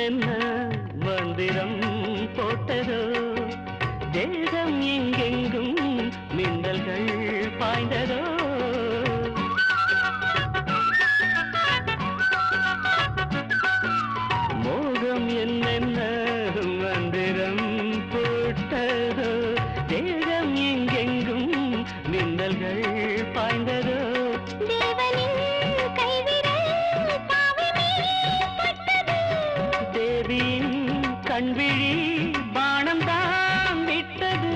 என்னென்ன மந்திரம் போட்டதோ தேகம் எங்கெங்கும் மின்னல்கள் பாய்ந்ததோ மோகம் என்னென்ன மந்திரம் போட்டதோ தேகம் எங்கெங்கும் மின்னல்கள் பாய்ந்ததோ கண்விழி பானம் தான் விட்டது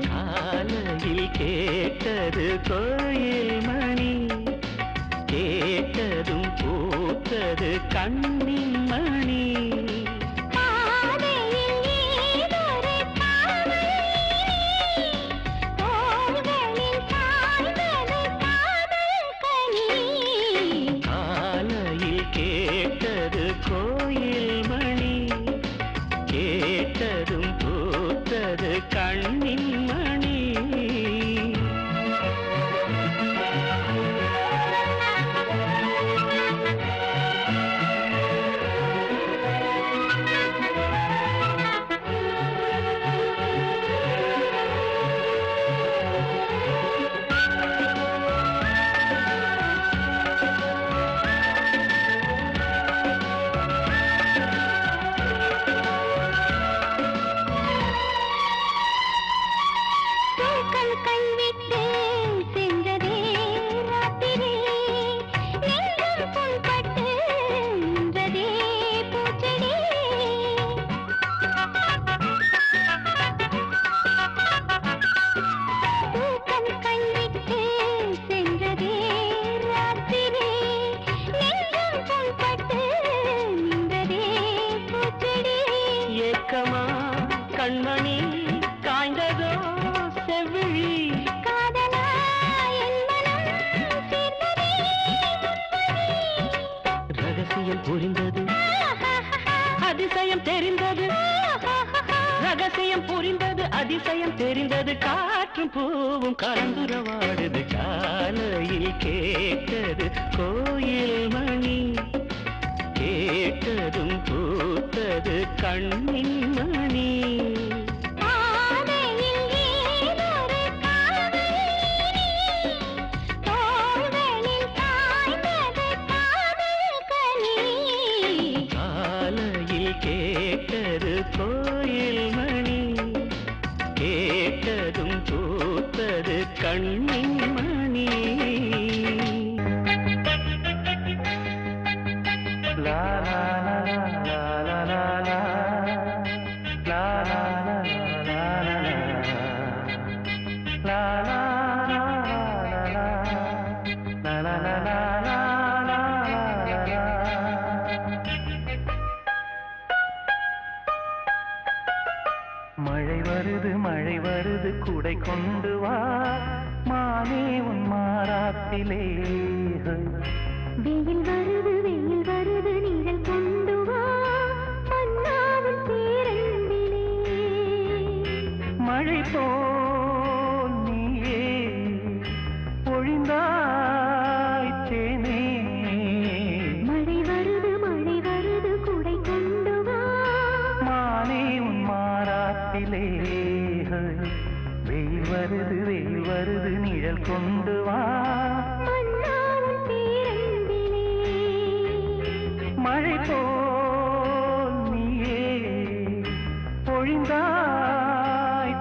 காலையில் கேட்டது கோயில் மணி கேட்டதும் பூத்தது கண்ணின் மணி கேட்டது கோயில் மணி கேட்டதும் பூத்தது கண்ணின் மணி கண்மணி காய்ந்ததோ செவ்விழி காதலா ரகசியம் புரிந்தது அதிசயம் தெரிந்தது ரகசியம் புரிந்தது அதிசயம் தெரிந்தது காற்றும் பூவும் கலந்துரவாடுது காலையில் கேட்டது கோயில் மணி கேட்டதும் பூத்தது கண்ணின் மணி காலையில் கேட்டது கோயில் மணி கேட்டதும் பூத்தது கண்ணின் மணி மழை வருது குடை கொண்டு வா மானே உன் மாறாத்திலே வெயில் வருது நீங்கள் கொண்டு வா மன்னாவின் பேரன்பிலே மழை போல் நீயே பொழிந்தாய் தேனே மழை வருது குடை கொண்டு வா மானே உன் மாறாத்திலே வெயில் வருது நிழல் கொண்டு வா மன்னாவின் பேரன்பிலே மழை போல் நீயே பொழிந்தாய்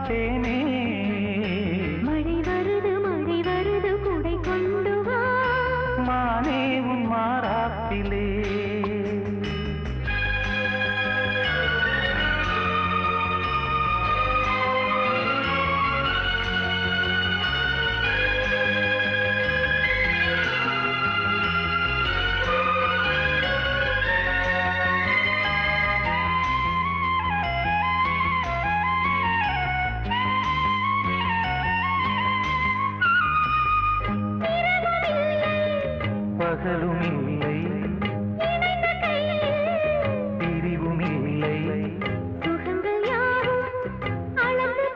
தேனே மழை வருது குடை கொண்டு வா மானே உன் மாறாத்திலே பகலும் இல்லை பிரிவும் இல்லை சுகங்கள் யாவும் அளந்து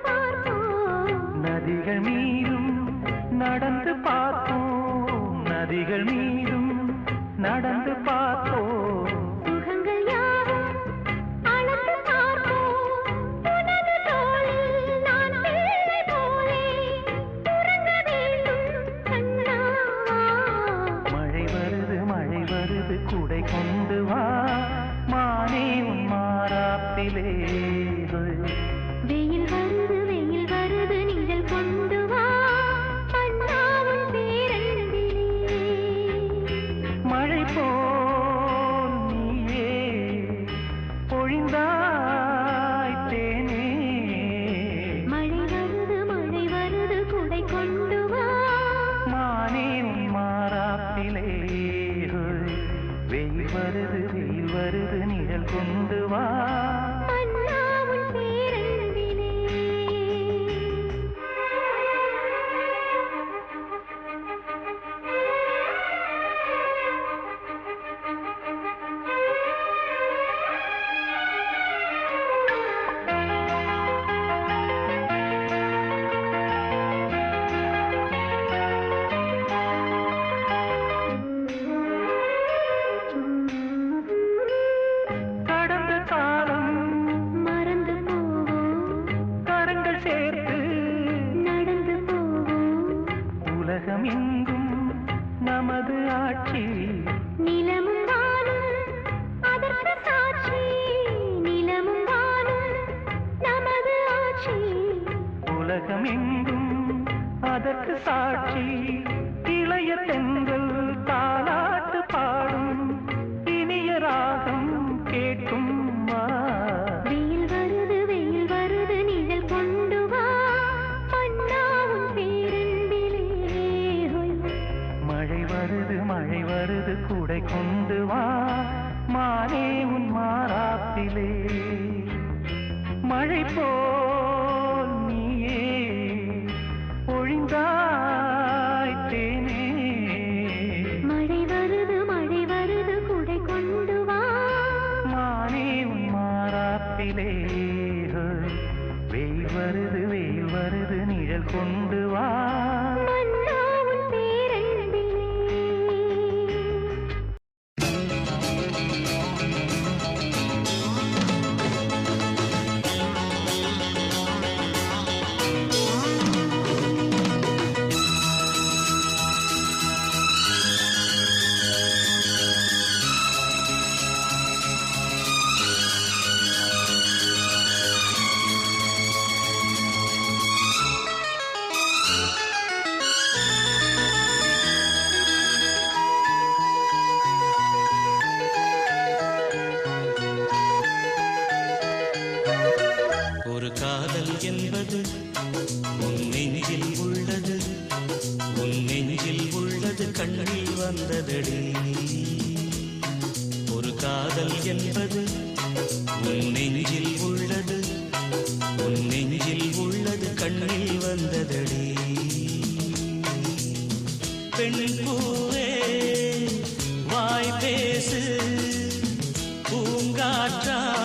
காட்சி உலகமெங்கும் அதற்கு சாட்சி. இளைய தென்றல் தாலாட்டு பாடும் இனிய ராகம் கேட்கும் வா. வெயில் வருது நிழல் கொண்டு வா மன்னாவும் பேரன்பிலே. மழை வருது கூடை கொண்டு வா மானே உன் மாறாப்பிலே. மழை போல் நீயே பொழிந்தாய் தேனே. மழை வருது கூடை கொண்டு வா மானே உன் மாறாப்பிலே. வெயில் வருது நிழல் கொண்டு வா. மன்னாவும் பேரன்பிலே. ஒரு காதல் என்பது உன் நெஞ்சில் உள்ளது, உன் நெஞ்சில் உள்ளது கண்ணில் வந்ததடி. ஒரு காதல் என்பது உன் நெஞ்சில் உள்ளது, உன் நெஞ்சில் உள்ளது கண்ணில் வந்ததடி. பெண் பூவே வாய் பேசு, பூங்காற்றாய்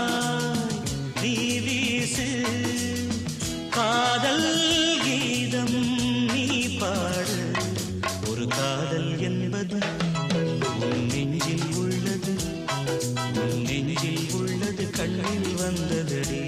நீ வீசு, காதல் கீதம் நீ பாடு. ஒரு காதல் என்பது உன் நெஞ்சில் உள்ளது, உன் நெஞ்சில் உள்ளது கண்ணில் வந்ததடி.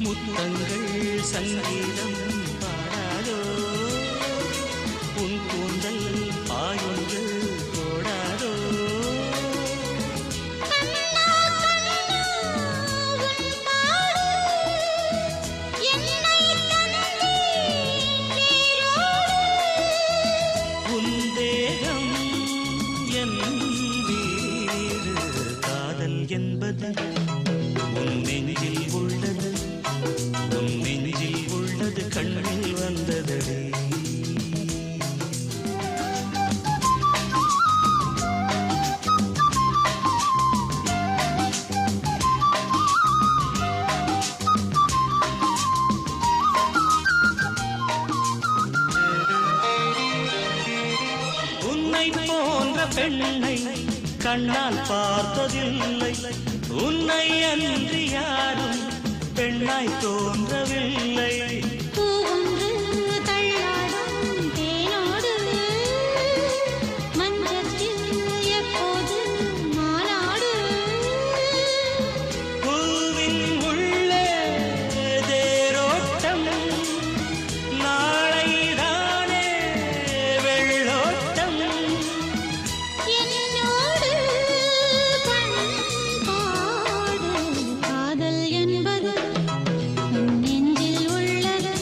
முத்தங்கள் சங்கீதம் பாடாதோ, உன் கூந்தல் பாயொன்று போடாதோ. உன் தேகம் என் வீடு. காதல் என்பது உன் நெஞ்சில் உள்ளது, உன் நெஞ்சில் உள்ளது கண்ணில் வந்ததடி. உன்னை போன்ற பெண்ணை கண்ணால் பார்த்ததில்லை, உன்னை அன்றி யாரும் பெண்ணாய் தோன்றவில்லை. பூவொன்று தள்ளாடும் தேனோடு மஞ்சத்தில் எப்போது மாநாடு. பூவின் உள்ளே தேரோட்டம், நாளைதானே வெள்ளோட்டம். என்னோடு பண்பாடு. காதல் என்பது உன் நெஞ்சில் உள்ளது,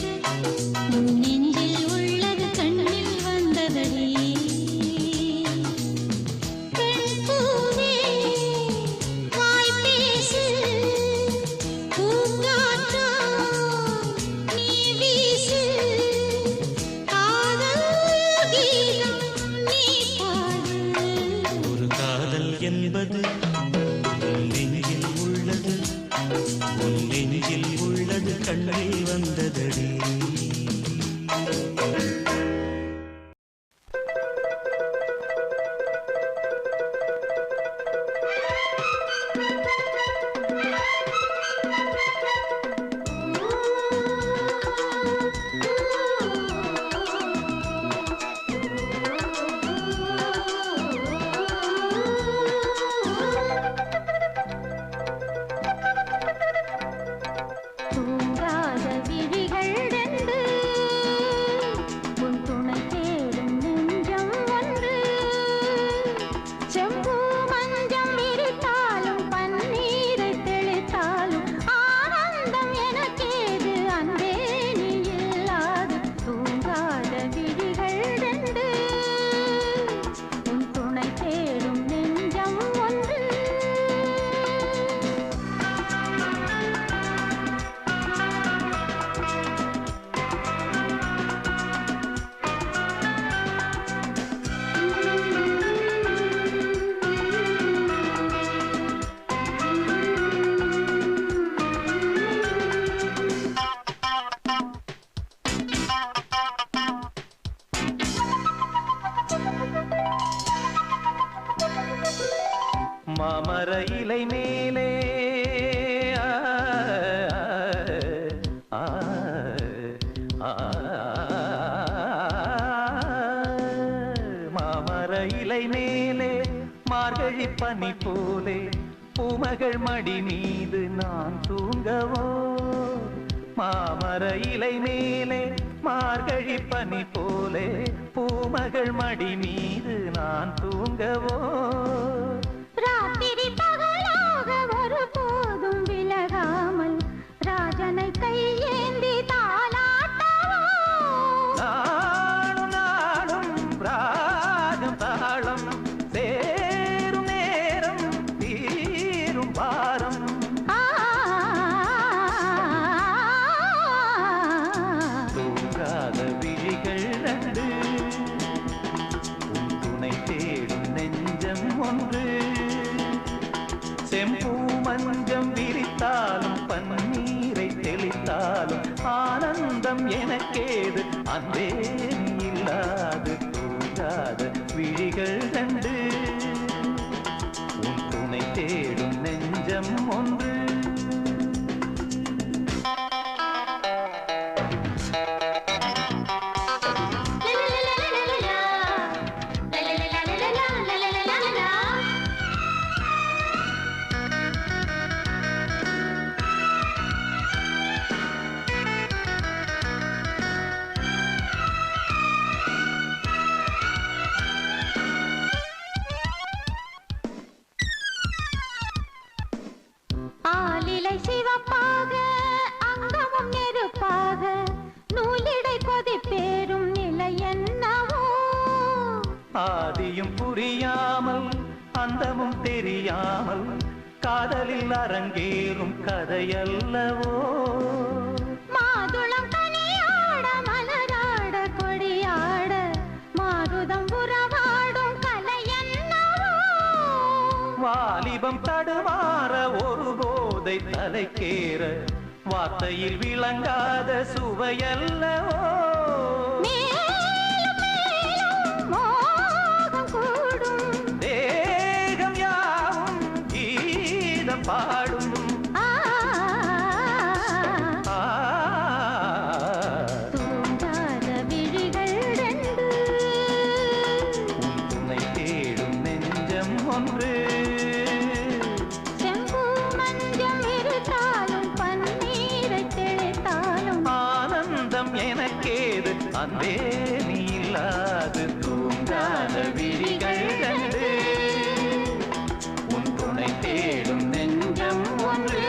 போலே பூமகள் மடி மீது நான் தூங்கவோ மாமர இலை மேலே மார்கழி பனி போலே பூமகள் மடி மீது நான் தூங்கவோ ராத்திரி பகலாக ஒருபோதும் விலகாமல் ராஜனை கையேந்தி தாலாட்டவோ நாடும் நாடும் ராகம் தாளம் சேரும் நேரம் தீரும் பாரம் தூங்காத விழிகள் ரெண்டு உன் துணை தேடும் நெஞ்சம் ஒன்று செம்பூ மஞ்சம் விரித்தாலும் பன்னீரை தெளித்தாலும் ஆனந்தம் எனக்கேது அன்பே நீ இல்லாது தூங்காத விழிகள் ரெண்டு உன் துணை தேடும் நெஞ்சம் ஒன்று ஆலிலை சிவப்பாக அங்கமும் நெருப்பாக நூலிடை கொதிப்பேறும் நிலை என்னவோ ஆதியும் புரியாமல் அந்தமும் தெரியாமல் காதலில் அரங்கேறும் கதையல்லவோ மாதுளம் கனியாட மலராட கொடியாட மாருதம் உறவாடும் கலை என்னவோ வாலிபம் தடுமாற ஒரு போதை தலைக்கேற வார்த்தையில் விளங்காத சுவையல்லவோ மேலும் மேலும் மோகம் கூடும் தேகம் யாவும் கீதம் பாடும் ஆ ஆ, தூங்காத விழிகள் ரெண்டு உன் துணை தேடும் நெஞ்சம் ஒன்று செம்பூ மஞ்சம் இருத்தாலும் பன்னீரை தெளித்தாலும் ஆனந்தம் எனக்கேது அன்பே நீ இல்லாது தூங்காத விழிகள் கண்டு உன் துணை தேடும் நெஞ்சம் ஒன்று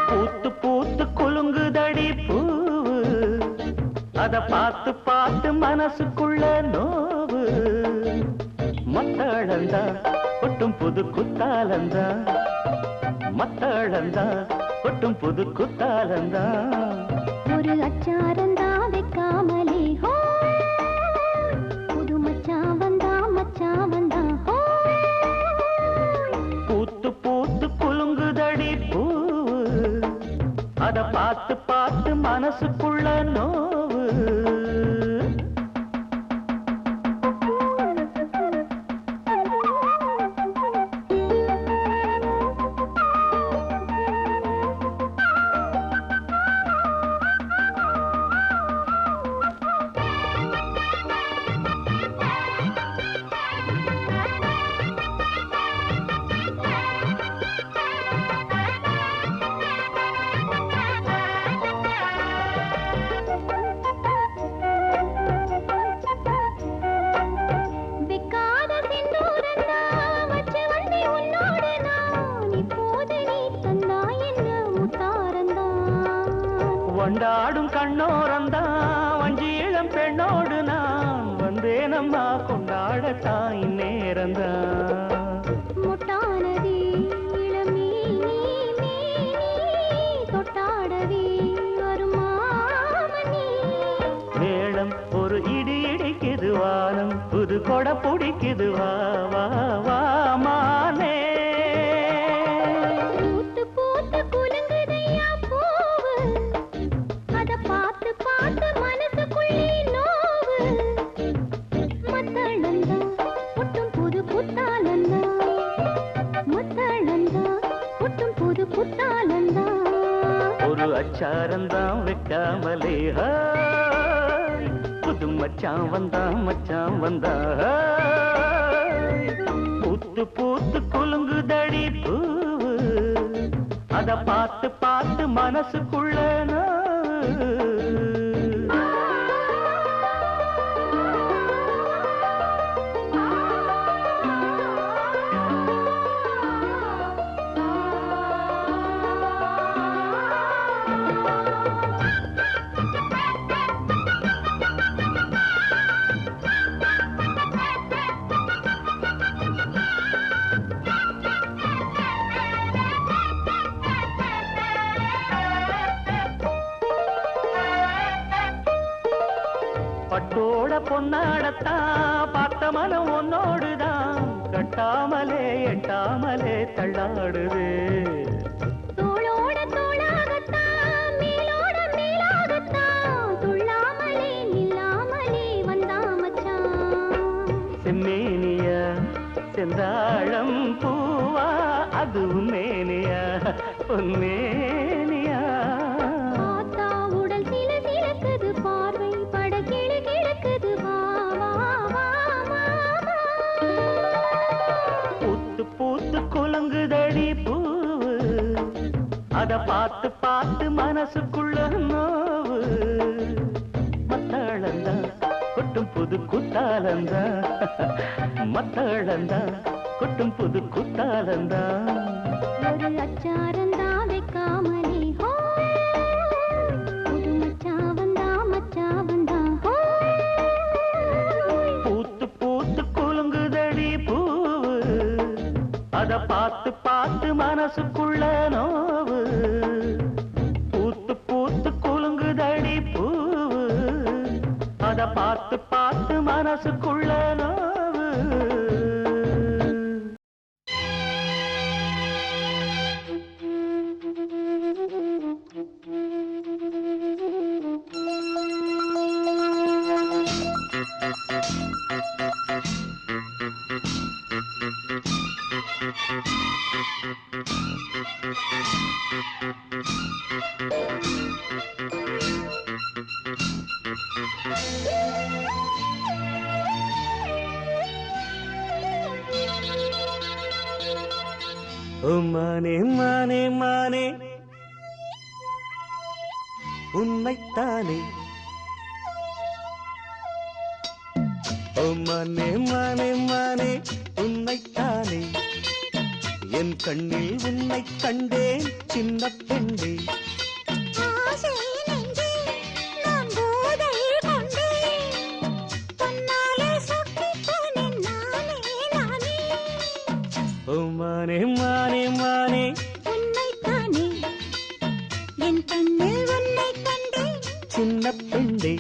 பூத்து பூத்து குலுங்குதடி பூவு அத பார்த்து பார்த்து மனசுக்குள்ள நோவு மத்தளந்தா கொட்டும் புது குத்தாலந்தா மத்தளந்தா கொட்டும் புது குத்தாலந்தா ஒரு அச்சாரந்தா வைக்காமலே ஹோ புது மச்சான் வந்தா ஹோ பூத்து பூத்து குலுங்குதடி பூவு அத பார்த்து பார்த்து மனசுக்குள்ள நோவு விக்காத சிந்தூரந்தா வச்சு வண்டி உன்னோடு நான் இப்போது நீ தந்தா என்ன முத்தாரந்தா வண்டாடும் கண்ணோரந்தா வஞ்சி இளம் பெண்ணோடு நான் வந்தேனம்மா கொண்டாட தாய் நேரந்தா முட்டானதி இளமீ தொட்டாடவே வருமாமணி மேளம் ஒரு இடி இடிக்குது வானம் புது கொடை பிடிக்குது வா அச்சாரந்தான் வைக்காமலே புது மச்சான் வந்தான் பூத்து பூத்து குலுங்குதடி பூவு அத பார்த்து பார்த்து மனசுக்குள்ள பட்டோட பொன்னாடத்தான் பார்த்த மனம் உன்னோடுதான் கட்டாமலே எட்டாமலே தள்ளாடுது தோளோட தோளாகத்தான் மேலோட மேலாகத்தான் துள்ளாமலே நில்லாமலே வந்தா மச்சான் செம்மேனியா செந்தாழம் பூவா அது உன்மேனியா உன்மேனியா ஆத்தா உடல் சில சிலக்குது பார்வை பட கிளு கிழக்குது வா வா வா மாமா பூத்து பூத்து குலுங்குதடி பூவு அத பார்த்து பார்த்து மனசுக்குள்ள நோவு மத்தாளந்தா கொட்டும் புது குத்தாலந்தா மத்தாளந்தா கொட்டும் புது குத்தாலந்தா ஒரு அச்சாரந்தா வைக்காமலே ஹோ புது மச்சா வந்தா ஹோ பூத்து பூத்து குலுங்குதடி பூவு அத பார்த்து பார்த்து மனசுக்குள்ள நோவு பூத்து பூத்து குலுங்குதடி பூவு அத பார்த்து பார்த்து மனசுக்குள்ள நோவு மானே மானே மானே உன்னைத்தானே மானே மானே மானே உன்னைத்தானே என் கண்ணில் உன்னை கண்டேன் சின்ன பெண்ணே ஆசை நெஞ்சே நான் போதை கொண்டேன் தன்னாலே சொக்கிப் போனேன் நானே மானே மானே மானே உன்னைத்தானே என் கண்ணில் உன்னை கண்டேன் சின்ன பெண்ணே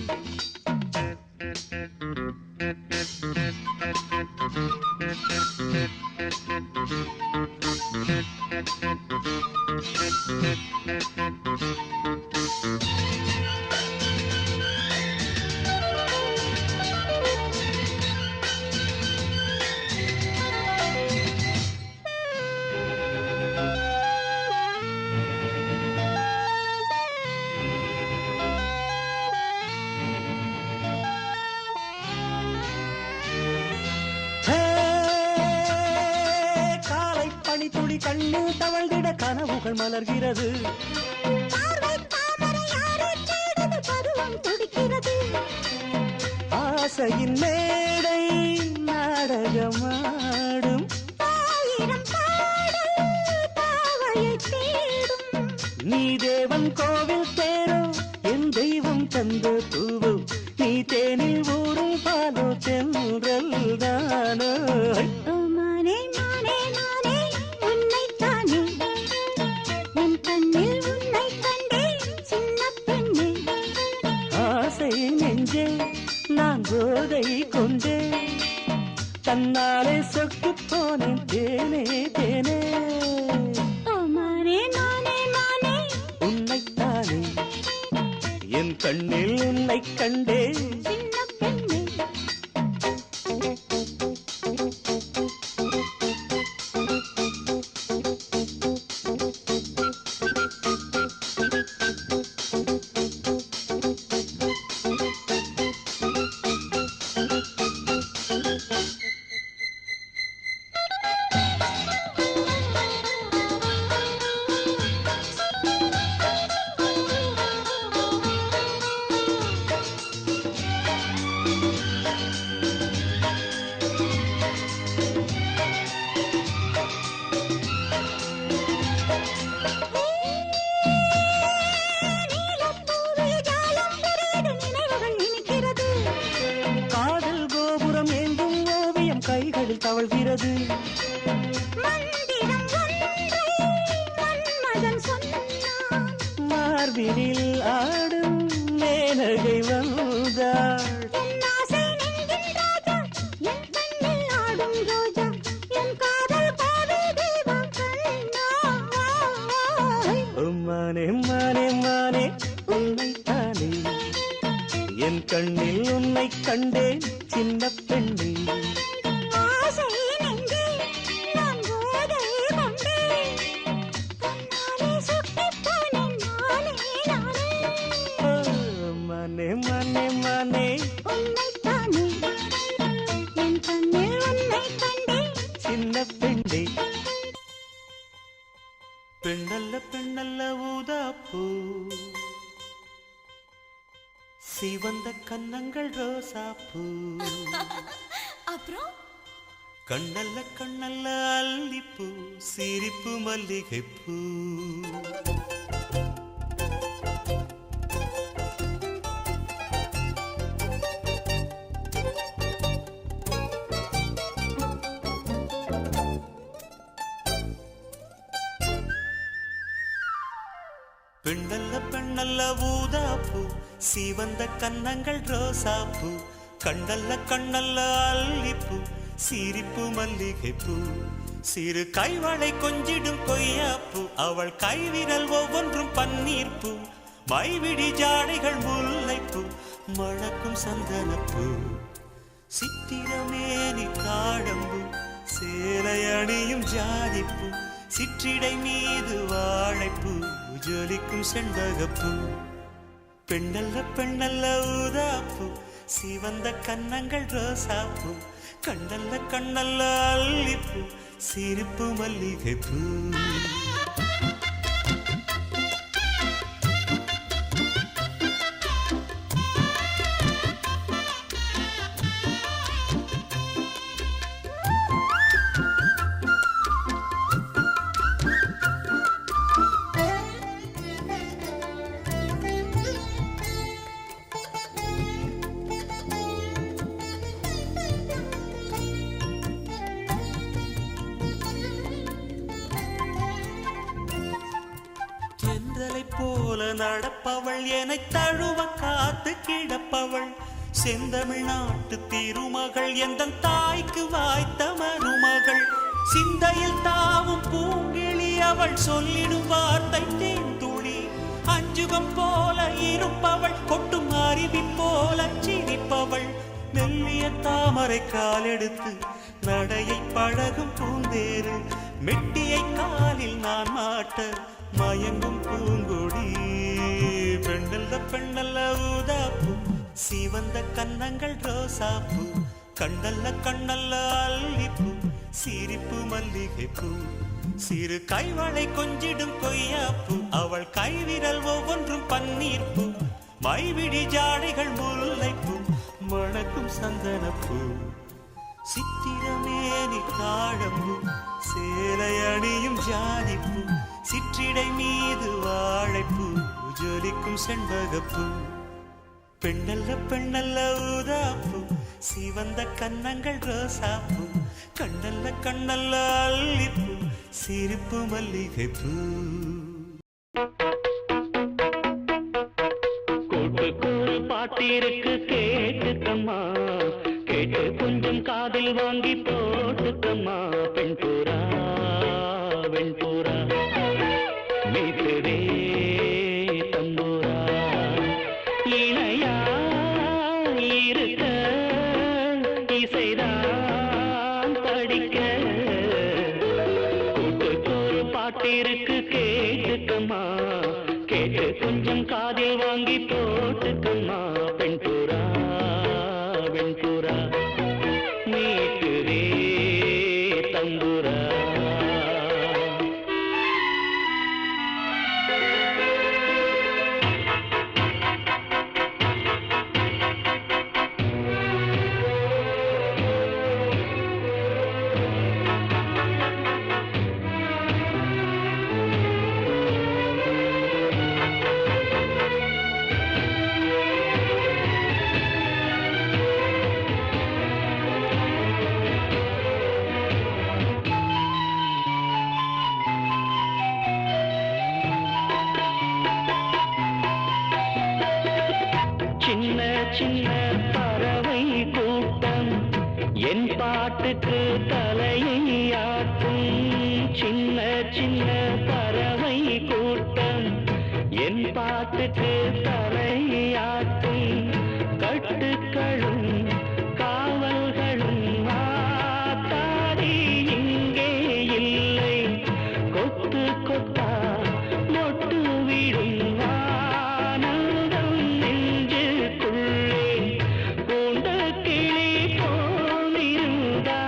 காலை பனி துளி கண்ணு தவழ்ந்திட கனவுகள் மலர்கிறது பார்வை தாமரை யாரை தேடுது பருவம் துடிக்கிறது ஆசையின் மேடை நாடகமாடும் ஆயிரம் பாடல் பாவையை தேடும் நீ தேவன் கோவில் தேரோ என் தெய்வம் தந்த பூவோ நீ தேனில் ஊரும் பாலோ தென்றல் தானோ மானே மானே மானே உன்னைத்தானே என் கண்ணில் உன்னை கண்டேன் சின்ன பெண்ணே ஆசை நெஞ்சே நான் போதை கொண்டே தன்னாலே சொக்கிப் போனேன் தேனே தேனே மானே மானே மானே உன்னைத்தானே என் கண்ணில் உன்னை கண்டேன் சின்ன பெண்ணே மார்பினில் ஆடும் மேனகை வந்தாள். என் ஆசை நெஞ்சின் ராஜா, என் கண்ணில் ஆடும் ரோஜா, என் காதல் காதல் தெய்வம் கண்ணா. மானே மானே மானே உன்னைத்தானே, என் கண்ணில் உன்னை கண்டேன் சின்ன பெண்ணே. ஆசை நெஞ்சில் நான் போதை கொண்டேன், கண்ணாலே சுட்டிப் போனேன் நானே நானே. மானே மானே மானே உன்னைத்தானே, என் கண்ணில் உன்னை கண்டேன். சின்ன பெண்ணே. பெண்ணல்ல பெண்ணல்ல ஊதாப்பூ, சிவந்த கன்னங்கள் ரோசாப்பூ. அப்புறம் கண்ணல்ல கண்ணல்ல அல்லிப்பூ, சிரிப்பு மல்லிகைப்பூ. பெண்ணல்ல பெண்ணல்ல ஊதாப்பூ, சிவந்த கன்னங்கள் ரோசாப்பூ. கண்ணல்ல கண்ணல்ல அல்லிப்பூ, சிரிப்பு மல்லிகைப்பூ. சிறு கைவளை கொஞ்சிடும் கொய்யாப்பூ, அவள் கைவிரல் ஒவ்வொன்றும் பன்னீர்ப்பூ. மைவிடி ஜாடைகள் முல்லைப்பூ, மணக்கும் சந்தனப்பூ. சித்திரமேனி தாழம்பூ, சேலை அணியும் ஜாதிப்பூ. சிற்றிடை மீது வாழைப்பூ, ஜொலிக்கும் செண்பகப்பூ. பெண்ணல்ல பெண்ணல்ல ஊதாப்பூ, சிவந்த கன்னங்கள் ரோசாப்பூ. கண்ணல்ல கண்ணல்ல அல்லிப்பூ, சிரிப்பு மல்லிகைப்பூ. போல நடப்பவள், என்னை தழுவ காத்து கிடப்பவள். செந்தமிழ்நாட்டு திருமகள், எந்த தாய்க்கு வாய்த்த மருமகள். சிந்தையில் தாவும் பூங்கிழி, அவள் சொல்லிடும் வார்த்தை தேன்துளி. அஞ்சுகம் போல இருப்பவள், கொட்டும் அருவி போல சிரிப்பவள். மெல்லிய தாமரை காலெடுத்து நடையை பழகும் பூந்தேறு. மெட்டியை காலில் நான் மாட்ட மயங்கும் பூங்கொடி. பெண்ணல்ல பெண்ணல்ல ஊதாப்பூ, சிவந்த கன்னங்கள் ரோசாப்பூ. கண்ணல்ல கண்ணல்ல அல்லிப்பூ, சிரிப்பு மல்லிகைப்பூ. சிறு கைவளை கொஞ்சிடும் கொய்யாப்பூ, அவள் கைவிரல் ஒவ்வொன்றும் பன்னீர்ப்பூ. மைவிடி ஜாடைகள் முல்லைப்பூ, மணக்கும் சந்தனப்பூ. சித்திரமேனி தாழம்பூ, சேலை அணியும் ஜாதிப்பூ. சிற்றிடை மீது வாழைப்பூ, ஜொலிக்கும் செண்பகப்பூ. பெண்ணல்ல பெண்ணல்ல ஊதாப்பூ, சிவந்த கன்னங்கள் ரோசாப்பூ. கண்ணல்ல கண்ணல்ல அல்லிப்பூ, சிரிப்பு மல்லிகைப்பூ. கூட்டுக்குள் பாட்டிருக்கு கேட்டுக்கம்மா, கேட்டு கொஞ்சம் காதில் வாங்கி போட்டுக்கம்மா. பெண் பூரா வெண்பூரா மீட்டுதே தம்பூரா. இணையா இருக்க இசைதான் படிக்க. கூட்டுக்கொரு பாட்டிருக்கு கேட்டுக்கம்மா, கேட்டு கொஞ்சம் காதில் வாங்கி போட்டுக்கம்மா. பெண் பூரா வெண்பூரா மீட்டுதே தம்பூரா. சின்ன பறவை கூட்டம் என் பாட்டுக்கு தலையை ஆட்டும். சின்ன சின்ன பறவை கூட்டம் என் பாட்டுக்கு தலையை ஆட்டும். கட்டுக்களும் காவல்களும் ஆத்தாடி இங்கே இல்லை. கொத்து கொத்தா மொட்டு விடும் ஆனந்தம் நெஞ்சுக்குள்ளே. பூண்ட கிளி போனிருந்தா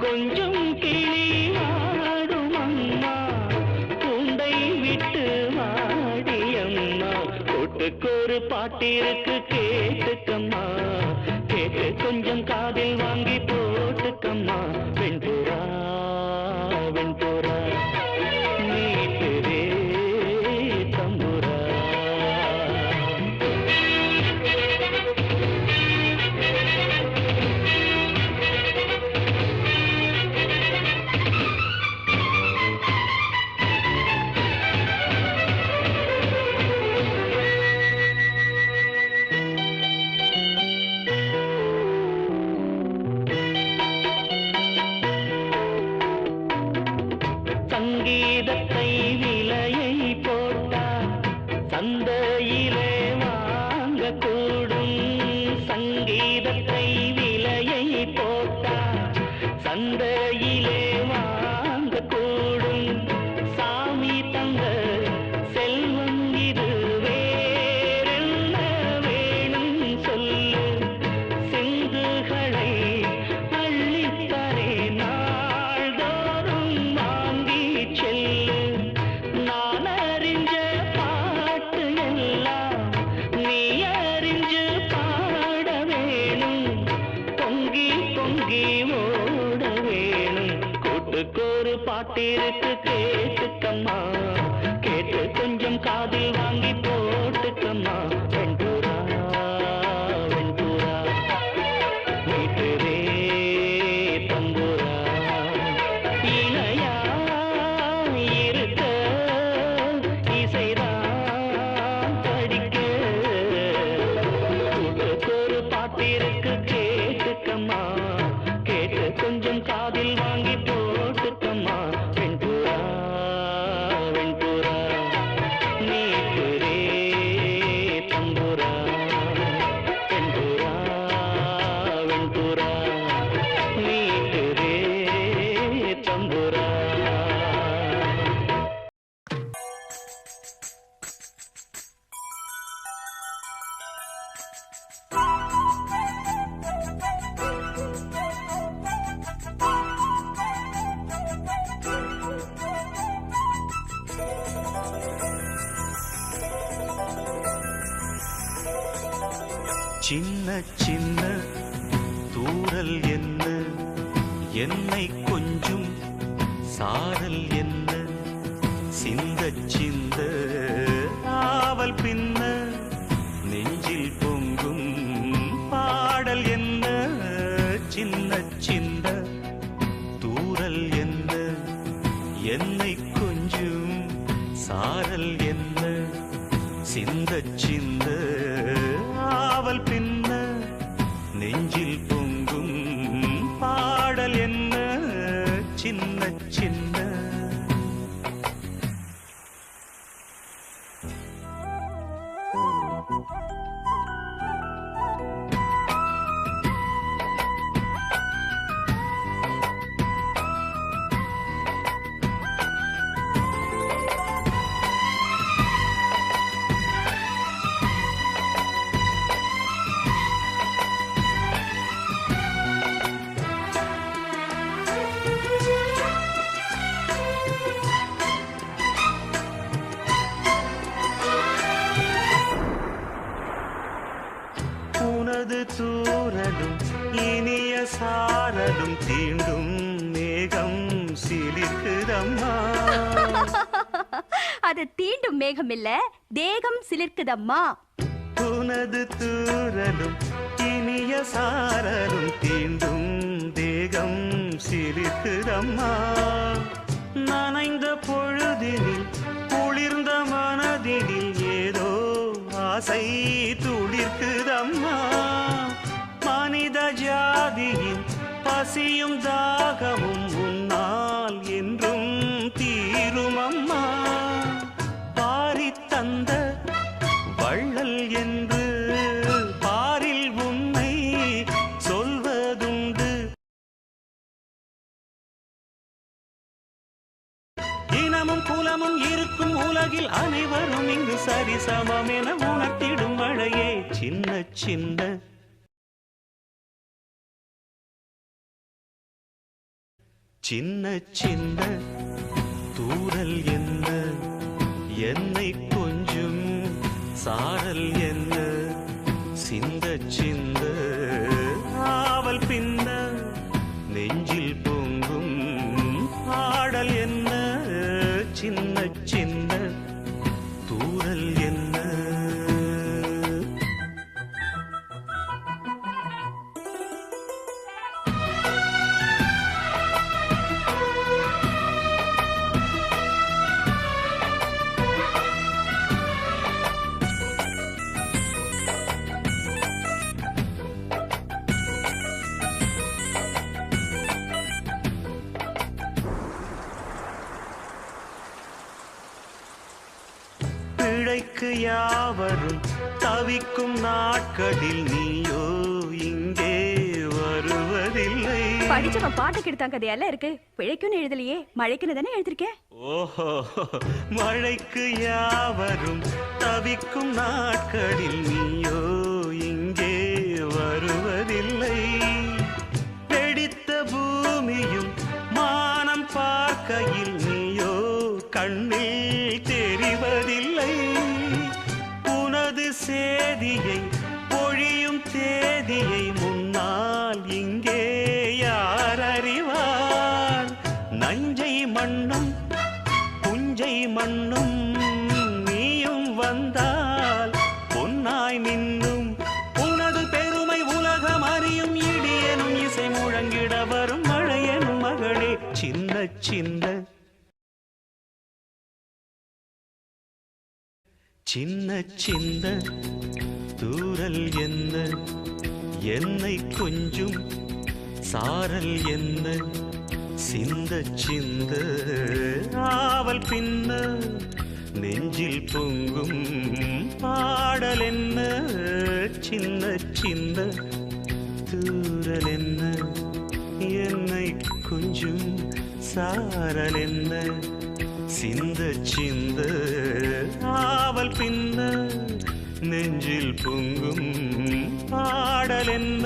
கொஞ்சம் கிளி வாடும் அம்மா. பூண்டை விட்டு வாடியம்மா. கூட்டுக்கொரு பாட்டிருக்கு கேட்டுக்கம்மா. கேட்டு கொஞ்சம் காதில் வாங்கி போட்டுக்கம்மா. வெண்புறா வெண்புறா நீட்டுதே தம்புரா. சங்கீதத்தை விலையை போட்டால் சந்தையிலே வாங்கக்கூடும். சங்கீதத்தை விலையை போட்டால் சந்தையிலே வாங்கக்கூடும். சாமி தந்த செல்வம் இது வேறென்ன வேணும் சொல்லு. சிந்துகளை அள்ளித்தரே நாள்தோறும் வாங்கி செல்லு. நான் அறிஞ்ச பாட்டு எல்லாம் நீ அறிஞ்சு பாட வேணும். பொங்கி பொங்கி ஓட வேணும். கூட்டுக்கொரு பாட்டிருக்கு கேட்டுக்கம்மா. கேட்டு கொஞ்சம் காதில் வாங்கி போட்டுக்கம்மா. வெண்புறா வெண்புறா வீட்டுதே தம்புரா. இணையா இருக்க இசைதான் படிக்க. கூட்டுக்கொரு பாட்டிருக்கு கேட்டுக்கம்மா. கேட்டு கொஞ்சம் காதில் வாங்கி போட்டுக்கம்மா. வெண்புறா வெண்புறா நீட்டுதே தம்புரா. வெண்புறா வெண்புறா நீட்டுதே தம்புரா. சின்ன சின்ன தூறல் என்ன என்னை கொஞ்சம் சாரல் என்ன சிந்த சிந்த ஆவல் பின்ன நெஞ்சில் பொங்கும் பாடல் என்ன சின்ன சின்ன தூறல் என்ன என்னை கொஞ்சம் சாரல் என்ன சிந்த சிந்த ஆவல் பின்ன நெஞ்சில் பொங்கும் பாடல் என்ன சின்ன சின்ன உனது தூரலும் இனிய சாரலும் தீண்டும் மேகம் சிலிர்க்குதம்மா. அது தீண்டும் மேகம் இல்ல, தேகம் சிலிர்க்குதம்மா. உனது தூரலும் இனிய சாரலும் தீண்டும் தேகம் சிலிர்க்குதம்மா. நனைந்த பொழுதினில் குளிர்ந்த மனதினில் ஏதோ ஆசை துளிர்க்குதம்மா மனித ஜாதியின் பசியும் தாகமும் உன்னால் என்றும் தீருமம்மா பாரி தந்த வள்ளல் என்று பாரில் உன்னை சொல்வதுண்டு இனமும் குலமும் இருக்கும் உலகில் அனைவரும் இங்கு சரிசமம் என உணர்த்திடும் மழையே சின்ன சின்ன சின்ன சின்ன தூரல் என்ன என்னை கொஞ்சம் சாரல் என்ன சிந்த சிந்த ஆவல் பின்ன நெஞ்சில் பொங்கும் ஆடல் என்ன சின்ன சின்ன தூரல் என்ன பிழைக்கு யாவரும் தவிக்கும் நாட்களில் நீயோ இங்கே வருவதில்லை படிச்சவன் பாட்டு கெடுத்தான் கதையெல்லாம் இருக்கு பிழைக்குன்னு எழுதலையே மழைக்குன்னு தானே எழுதிருக்கேன் ஓஹோ மழைக்கு யாவரும் தவிக்கும் நாட்களில் நீயோ இங்கே வருவதில்லை வெடித்த பூமியும் மானம் பார்க்கையில் நீயோ கண்ணில் தெரிவதில்லை உனது சேதியை பொழியும் தேதியை முன்னால் இங்கே யார் அறிவார் நஞ்சை மண்ணும் புஞ்சை மண்ணும் நீயும் வந்தால் பொன்னாய் நின்னும் உனது பெருமை உலகம் அறியும் இடியனும் இசை முழங்கிட வரும் மழையனும் மகளே சின்ன சின்ன சின்ன சின்ன தூரல் என்ன என்னை கொஞ்சம் சாரல் என்ன சிந்த சிந்த ஆவல் பின்ன நெஞ்சில் பொங்கும் பாடல் என்ன சின்ன சின்ன தூரல் என்ன என்னை கொஞ்சம் சாரல் என்ன சிந்த சிந்த ஆவல் பின்ன நெஞ்சில் பொங்கும் பாடல் என்ன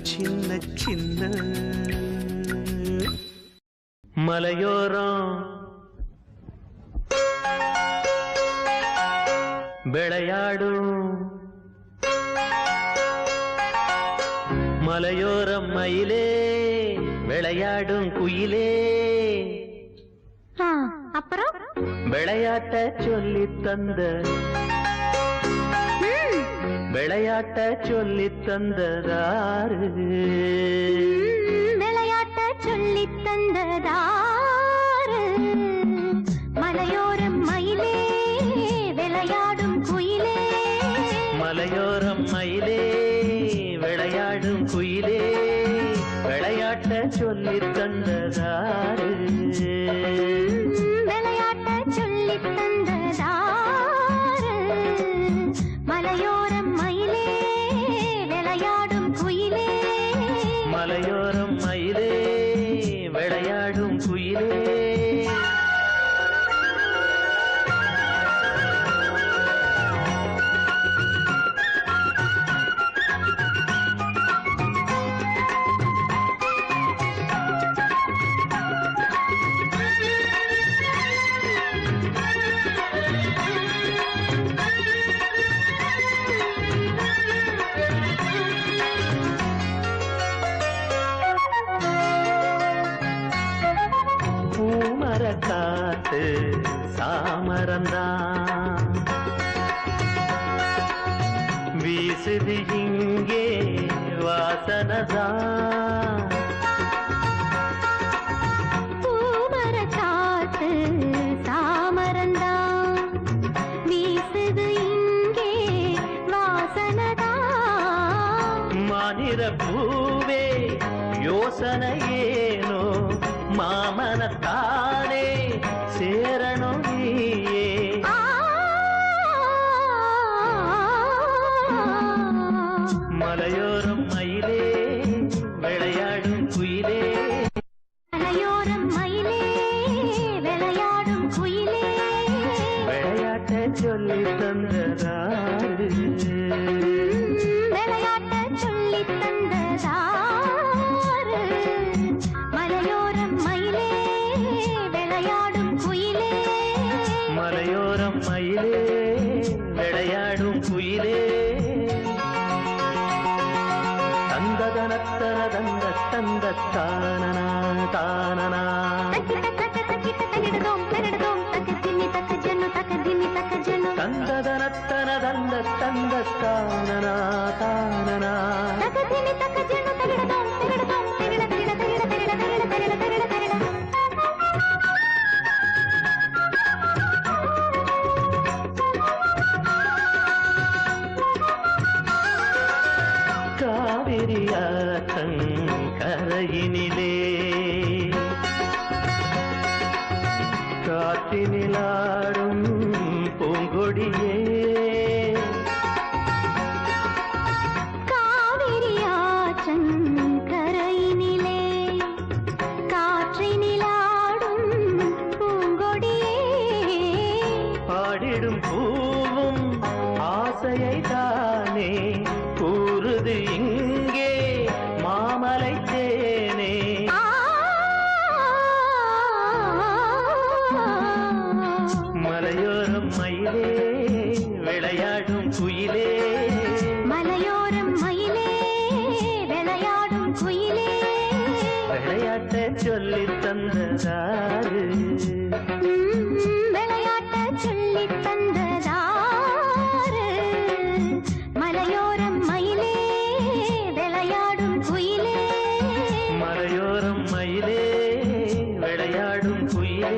சின்ன சின்ன மலையோரம் விளையாடும் மலையோரம் மயிலே விளையாடும் குயிலே அப்புறம் விளையாட்ட சொல்லி தந்த விளையாட்ட சொல்லி தந்ததாரு விளையாட்ட சொல்லி தந்ததாரு மலையோரம் மயிலே விளையாடும் குயிலே மலையோரம் மயிலே விளையாடும் குயிலே விளையாட்ட சொல்லி தந்ததாரு விளையாட்ட சொல்லி தந்ததாரு மலையோரம் மயிலே விளையாடும் குயிலே மலையோரம் மயிலே விளையாடும் குயிலே காத்து சாமரந்தான் வீசுது இங்கே வாசனதான் பூமர காத்து சாமரந்தான் வீசுது இங்கே யோசனை ஏனோ மாமனத்தானே சேரணும் நீயே மலையோரம் மயிலே விளையாடும் குயிலே மலையோரம் மயிலே விளையாடும் குயிலே விளையாட்ட சொல்லி தந்ததாரு விளையாட்ட சொல்லி தந்ததாரு மலையோரம் மயிலே விளையாடும் குயிலே மலையோரம் மயிலே விளையாடும் குயிலே தந்ததனத்தன தந்த தந்த தானனா தானனா தந்ததனத்தன தந்த தந்த தானனா தானனா காவிரியாற்றங்கரையினிலே காற்றினிலாடும் பூங்கொடியே காவிரியாற்றங்கரையினிலே காற்றினிலாடும் பூங்கொடியே பாடிடும் பூவும் ஆசையை தானே கூறுது இங்கே மாமலை தேனே மலையோரம் மயிலே விளையாடும் குயிலே மலையோரம் மயிலே விளையாடும் குயிலே விளையாட்ட சொல்லி தந்ததாரு விளையாட்ட சொல்லி தந்ததாரு மலையோரம் மயிலே விளையாடும் குயிலே மலையோரம் மயிலே விளையாடும் குயிலே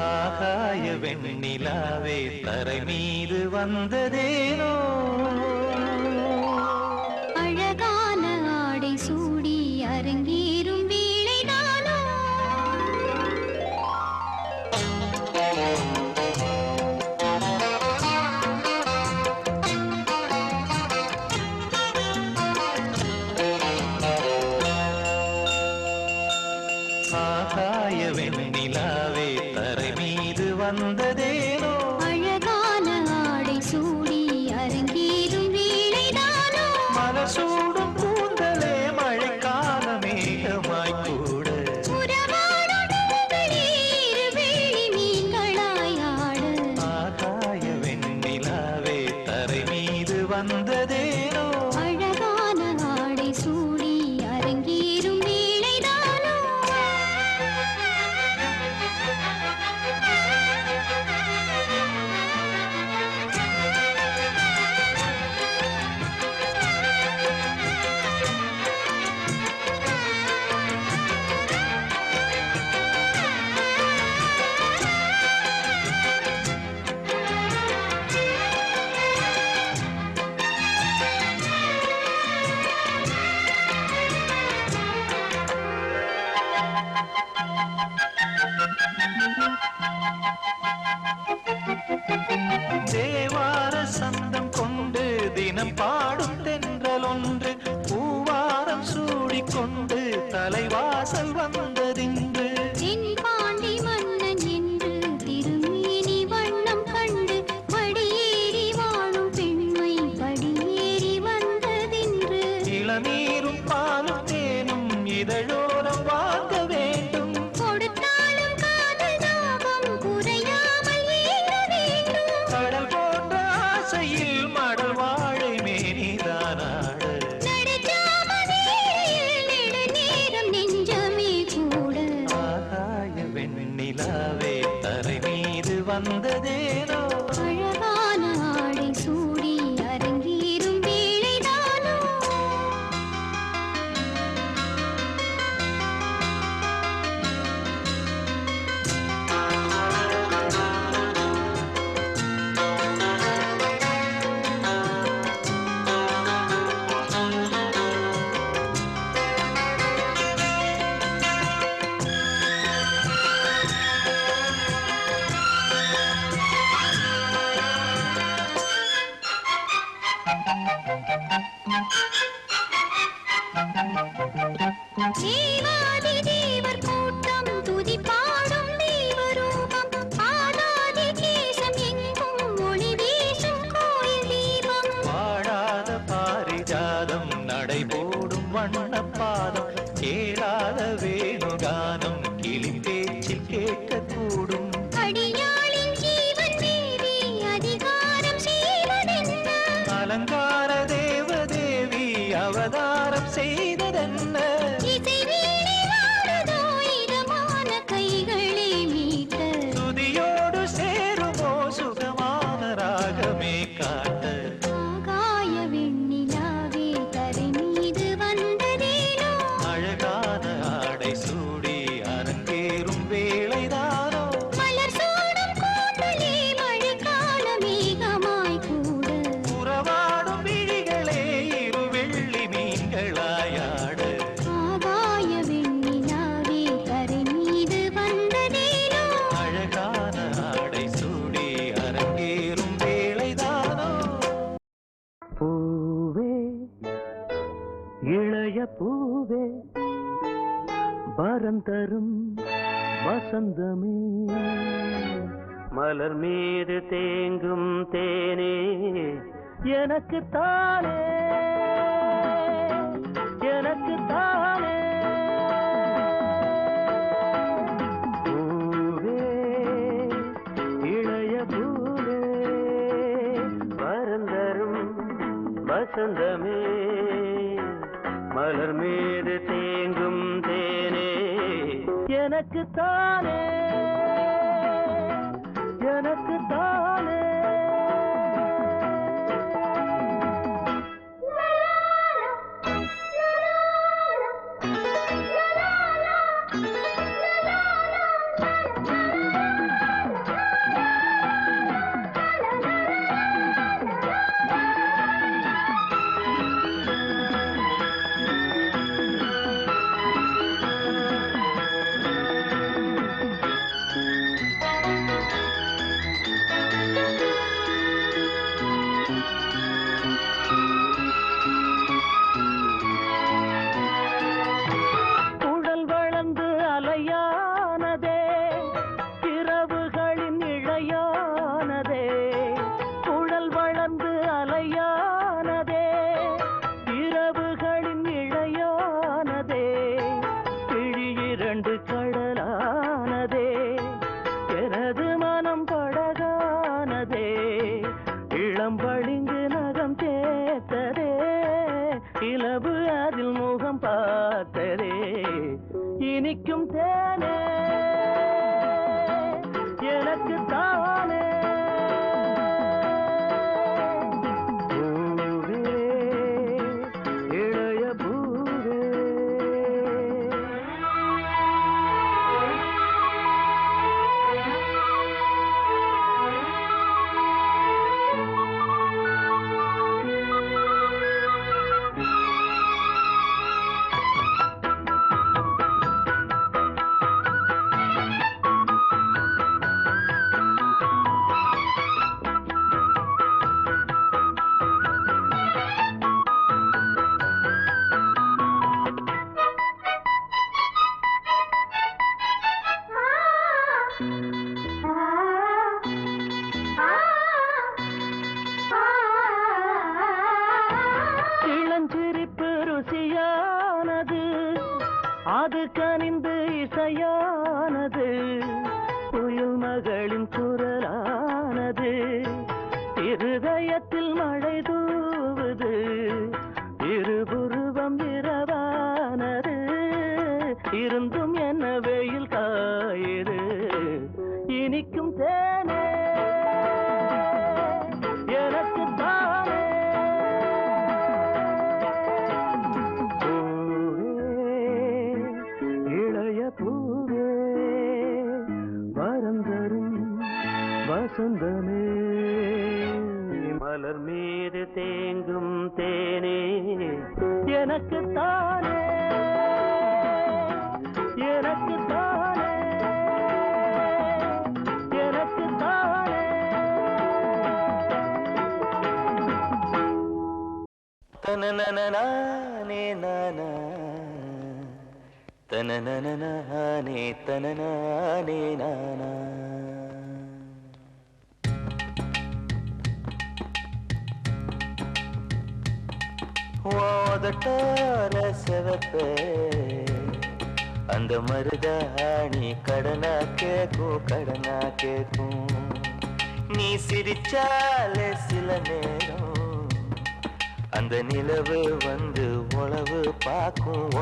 ஆகாய வெண்ணிலாவே தரை மீது வந்ததேனோ அழகான ஆடை சூடி அரங்கேறும் வேளைதானோ ஆகாய வெண்ணிலாவே தரை மீது வந்ததேனோ அழகான ஆடை சூடி அரங்கேறும் வேளைதானோ மலர் சூடும் கூந்தலே மழைக்கால மேகமாய் கூட உறவாடும் நீர் வெளி மீன்களாய் ஆட ஆகாய வெண்ணிலாவே தரை மீது வந்ததேனோ அழகான ஆடை சூடி அரங்கேறும் வேளைதானோ தேவார சந்தம் கொண்டு தினம் பாடும் தென்றல் ஒன்று பூவாரம் சூடிக்கொண்டு தலைவாசல் வந்ததின்று என் பாண்டி மன்னன் என்று திருமேனி வண்ணம் கண்டு படியேறி வாழும் பெண்மை படியேறி வந்ததின்று இளநீரும் பாலும் தேனும் இதழோரம் வாங்க வேண்டும் கொடுத்தாலும் காதல் தாபம் குறையாமல் ஏற வேண்டும் கடல் போன்ற ஆசையில் மடல் வாழை மேனிதானாடு நடுச்சாமவேளையில் நெடுநேரம் நெஞ்சமே கூட ஆகாய வெண்ணிலாவே தரை மீது வந்ததேனோ அழகான ஆடை சூடி அரங்கேறும் வேளைதானோ வண்ணப்பாதம் கேளாத வேணுகானம் கிளி பேச்சில் கேட்கக்கூடும். அடியாளின் ஜீவன் மீறி அதிகாரம் செய்வதென்ன? அலங்கார தேவதேவி அவதாரம் செய்ததென்ன? இசை வீணை வாடுதோ இதமான கைகளை மீட்ட? துதியோடு சேருமோ சுகமான ராகமே காட்ட? ஆகாய வெண்ணிலாவே தரை மீது வந்ததேனோ? அழகான ஆடை சூடி அரங்கேறும் வேளைதானோ? மலர் சூடும் கூந்தலே மழைக்கால மேகமாய் கூட? உறவாடும் விழிகளே இரு வெள்ளி மீன்களாயாட? ஆகாய வெண்ணிலாவே தரை மீது வந்ததேனோ? அழகான ஆடை சூடி அரங்கேறும் வேளைதானோ? பூவே இளைய பூவே வரம் தரும் வசந்தமே மலர் மீது தேங்கும் தேனே எனக்கு தானே எனக்கு தானே பூவே இளைய பூவே வரம் தரும் வசந்தமே மலர் மீது தேங்கும் தேனே எனக்கு தானே எனக்கு தானே. உடல் வளர்ந்து அலையானதே இரவுகளின் இழையானதே. உடல் வளர்ந்து அலையானதே இரவுகளின் இழையானதே. கிழி இரண்டு கடலானதே எனது மனம் படகானதே. இளம் பளிங்கு நகம் தேத்ததே இலவு அதில் முகம் பார்த்ததே. இனிக்கும் தேனே எனக்கு தானே பூவே இளைய பூவே. இளஞ்சிரிப்பு ருசியானது அது கனிந்து இசையானது. புயல் மகளின் குரலானது இருதயத்தில் மழை தூவுது. இருபுருவம் இரவானது இருந்தும் என்ன வெயில் காயுது. இனிக்கும் தேனே எனக்கு தானே பூவே இளைய பூவே வரம் தரும் வசந்தமே மலர் மீது தேங்கும் தேனே எனக்கு தானே எனக்கு தானே எனக்கு தானே. தனனனனானே நானா தனனனனானே தனனானே நானா. ஓ உதட்டோர செவப்ப அந்த மருதாணி கடனா கேக்கும் நீ சிரிச்சாலே சில நேரம் அந்த நிலவு வந்து உளவு பார்க்கும்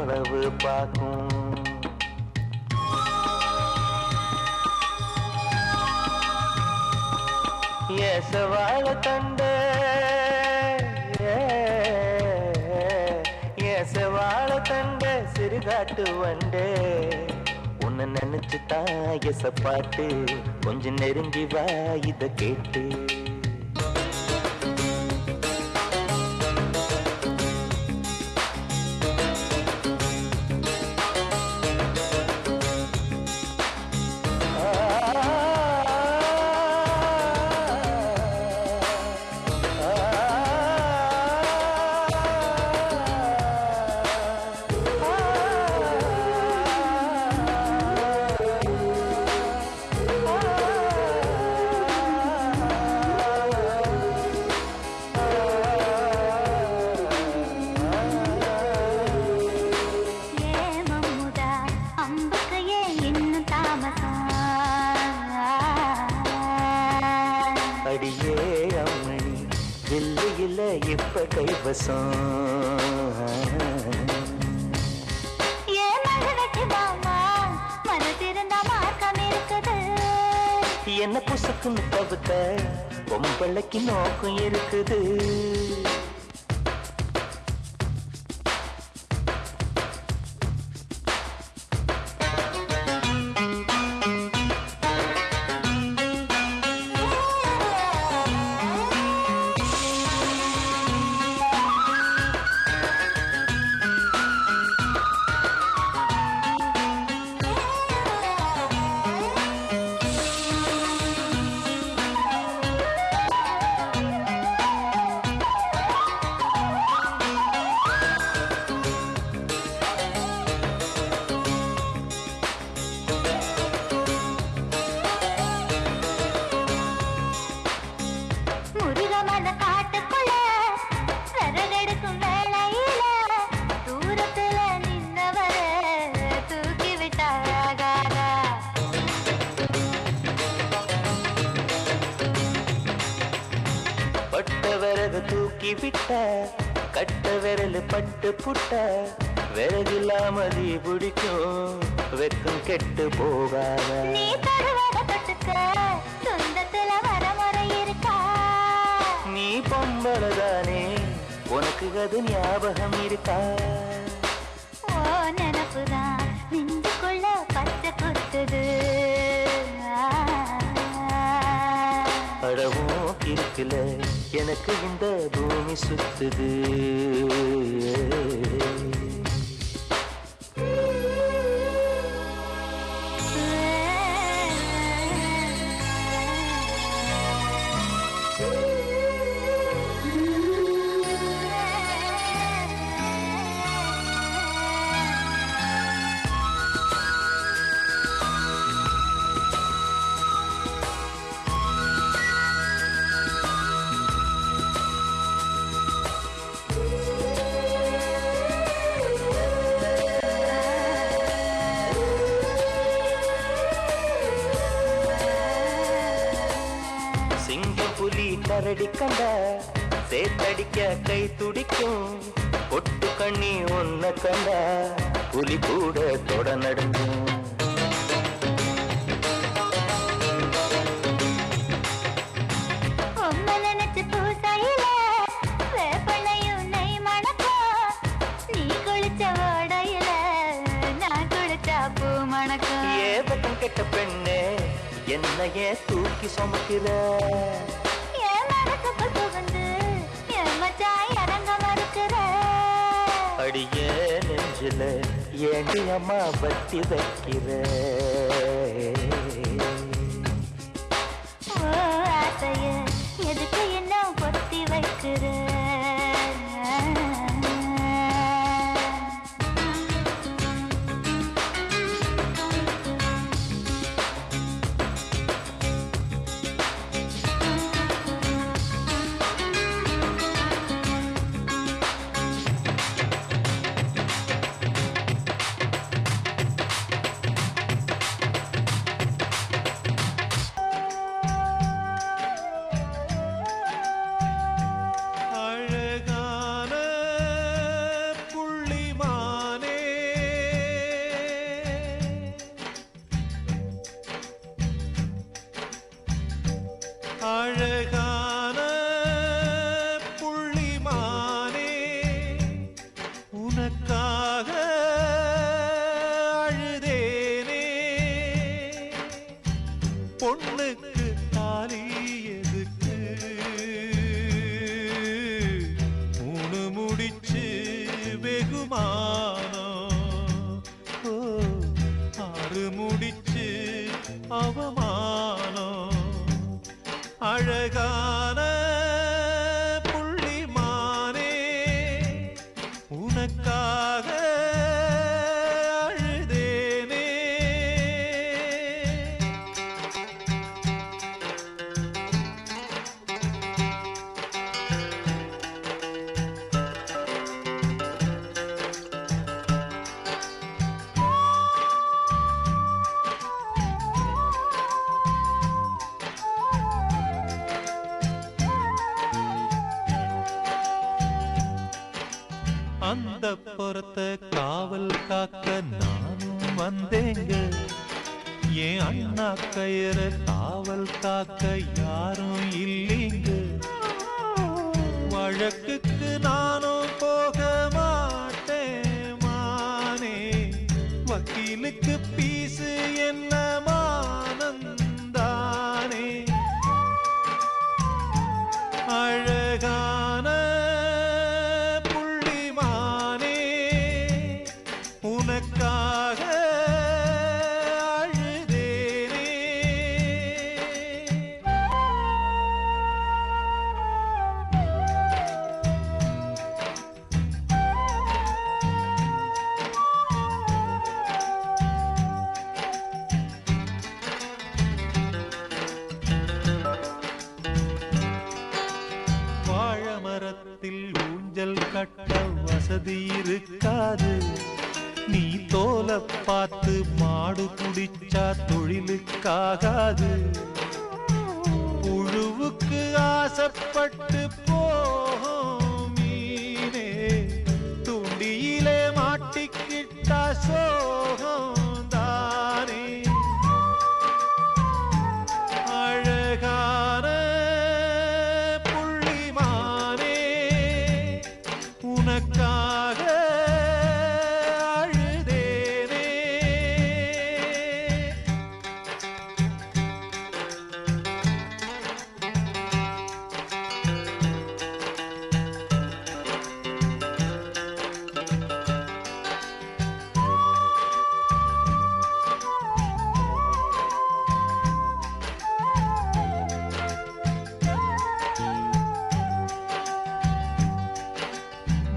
ஏசவாழ தண்டே ஏசவாழ தண்டே சிறுகாட்டு வண்டே உன்னை நினைச்சு தாயச பாட்டு கொஞ்சம் நெருங்கி வா இத கேட்டு அடியே அம்மணி தில்லியில இப்ப கைவசம் என்ன புசுக்குன்னு தவிர்த்த பொம்பளைக்கு நோக்கம் இருக்குது தூக்கி விட்ட கட்ட விரல் பட்டு புட்ட விறகில்லாம தீ பிடிக்கும் வெக்கம் கெட்டு போகாத நீ தருவத தொட்டுக்க சொந்தத்துல வரமுறை இருக்கா நீ பொம்பளதானே உனக்கு அது ஞாபகம் இருக்கா ஓ நினப்புதான் நெஞ்சுக்குள்ள பச்சை கொத்துது அடவும் இருக்குல எனக்கு இந்த பூமி சுத்துது கரடி கண்ட சேத்தடிக்க கை துடிக்கும் ஒட்டு கண்ணி ஒன்ன கண்ட புலி கூட தொட நடுங்கும் நினைச்சு பூசையில வேப்பனையும் நெய் மணக்கும் நீ குளிச்ச ஓடையில நான் குளிச்சா பூ மணக்கும் ஏ பக்கம் கெட்ட பெண்ணே என்னையே தூக்கி சுமக்கிற அடியே நெஞ்சில ஏண்டி அம்மா பத்தி வைக்கிற ஆசைய எதுக்கு என்ன பொத்தி வைக்கிற அழகான புள்ளிமானே உனக்காக அழுதேனே பொண்ணுக்கு தாலி எதுக்கு மூணு முடிச்சு வெகுமானம் ஓ ஆறு முடிச்சு அவமானம் அழகான புள்ளிமானே உனக்காக அழுதேனே அந்த புறத்தை காவல் காக்க நானும் வந்தேங்க என் அண்ணா கயிற காவல் காக்க யாரும் இல்லைங்க வழக்குக்கு நானும் போக மாட்டேன் மானே வக்கீலுக்கு பீசு என்ன மானந்தானே அழகான உனக்காக அழுதேனே வாழமரத்தில் ஊஞ்சல் கட்ட வசதி இருக்காது நீ தோலை பார்த்து மாடு குடிச்சா தொழிலுக்காகாது புழுவுக்கு ஆசைப்பட்டு போகும் மீனே துண்டியிலே மாட்டிக்கிட்டா சோகம் தானே அழகான புள்ளிமானே உனக்காக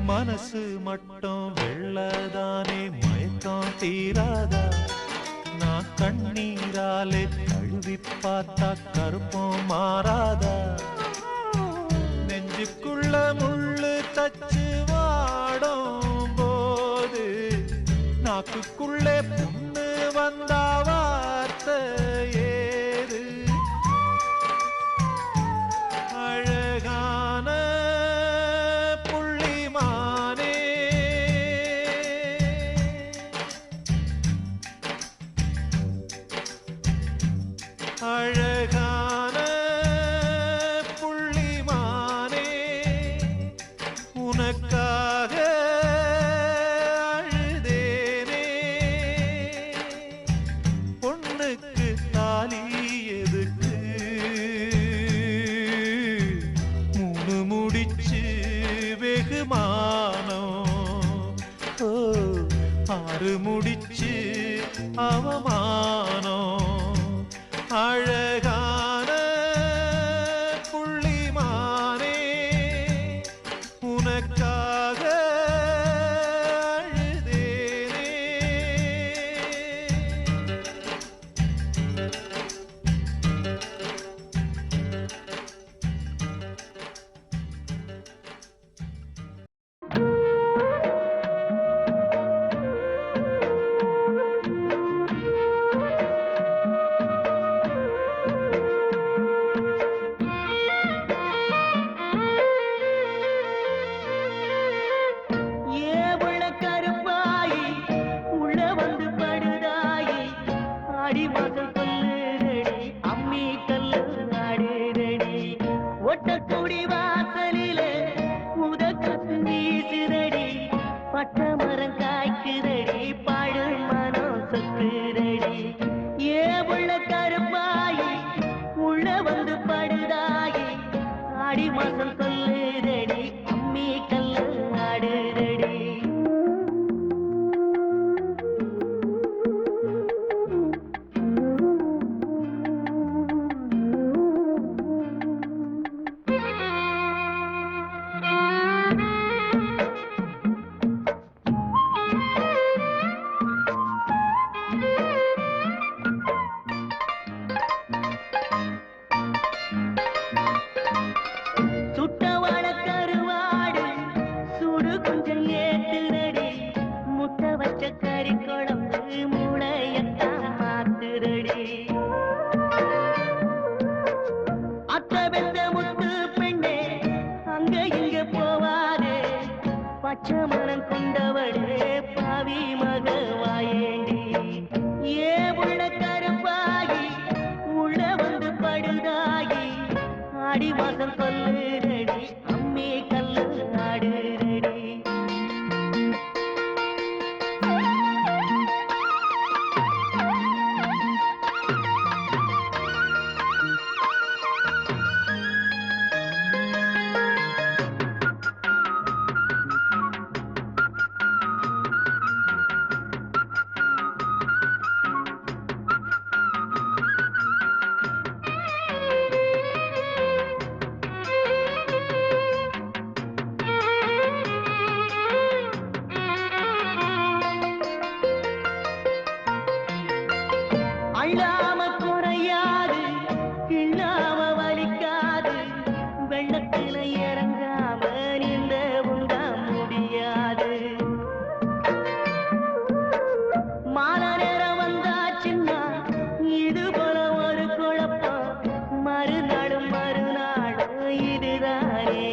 மனசு மட்டும் வெள்ளதானே மயக்கம் தீராதா நான் கண்ணீராலே கழுவி பார்த்தா கருப்பம் மாறாதா நெஞ்சுக்குள்ள முள்ளு தச்சு வாடும் போது நாக்குக்குள்ளே புண்ணு வந்தா வார்த்தை ஏது அழகான அழகான புள்ளிமானே உனக்காக அழுதேனே பொண்ணுக்கு தாலி எதுக்கு மூணு முடிச்சு வெகுமானம் ஓ ஆறு முடிச்சு அவமானம் அழகான புள்ளிமானே உனக்காக அழுதேனே பச்சமனம் கொண்டவளே பாவி மகவாயேண்டி ஏ உள்ள கருப்பாகி உள்ள வந்து படுதாகி ஆடி மாசம் கொல்லுரடி அம்மே கல்லு ஆடுரடி அள்ளாம குறையாது இல்லாம வலிக்காது வெள்ளத்துல இறங்காம நின்ற உண்டா முடியாது மாலை நேரம் வந்தாச்சுன்னா இது போல ஒரு குழப்பம் மறுநாடும் இதுதானே